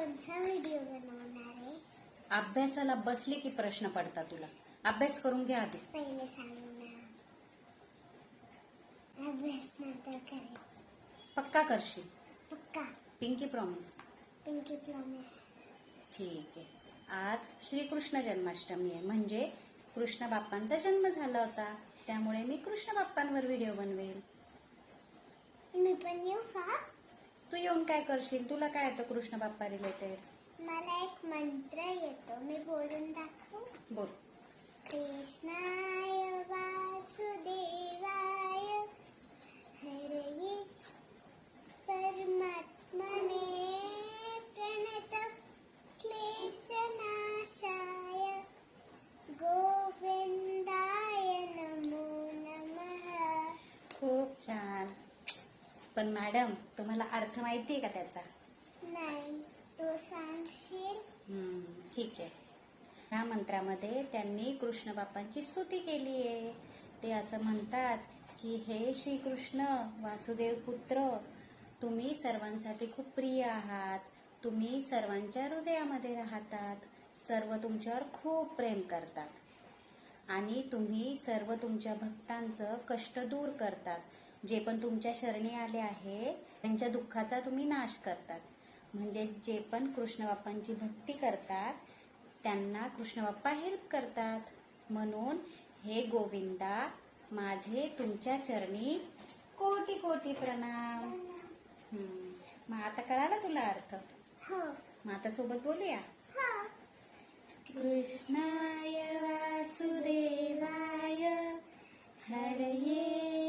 कोणता व्हिडिओ बनवणार आहे? अभ्यासाला बसली की प्रश्न पडतात तुला. अभ्यास करून घ्या आधी. पहिले सांग ना. अभ्यास नंतर करेल. पक्का करशील? पक्का. Pinky promise. Pinky promise. ठीक आहे. आज श्रीकृष्ण जन्माष्टमी आहे, म्हणजे कृष्ण बाप्पांचा जन्म झाला होता, त्यामुळे मी कृष्ण बाप्पांवर व्हिडिओ बनवेल. मी पण येऊ का? तू येऊन काय करशील? तुला काय येतं कृष्ण बाप्पा रिलेटेड? मला एक मंत्र येतो, मी बोलून दाखवू? बोल. कृष्णाय वासुदेवाय हरये परमात्मने प्रणतक्लेशनाशाय गोविंदाय नमो नमः. खूप छान. पण मॅडम, तुम्हाला अर्थ माहिती आहे का त्याचा? नाही, तू सांगशील? ठीक आहे. ह्या मंत्रामध्ये त्यांनी कृष्ण बाप्पांची स्तुती केली आहे. ते असं म्हणतात की हे श्रीकृष्ण वासुदेव पुत्र, तुम्ही सर्वांसाठी खूप प्रिय आहात. तुम्ही सर्वांच्या हृदयामध्ये राहतात. सर्व तुमच्यावर खूप प्रेम करतात आणि तुम्ही सर्व तुमच्या भक्तांचं कष्ट दूर करतात. जे पण तुमच्या शरणी आले आहे त्यांच्या दुःखाचा तुम्ही नाश करतात. म्हणजे जे पण कृष्ण बाप्पांची भक्ती करतात त्यांना कृष्ण बाप्पा हेल्प करतात. म्हणून हे गोविंदा, माझे तुमच्या चरणी कोटी कोटी प्रणाम. मग आता कळाला तुला अर्थ? हो. मग आता सोबत बोलूया. हो. कृष्णाय वासुदेवाय हरये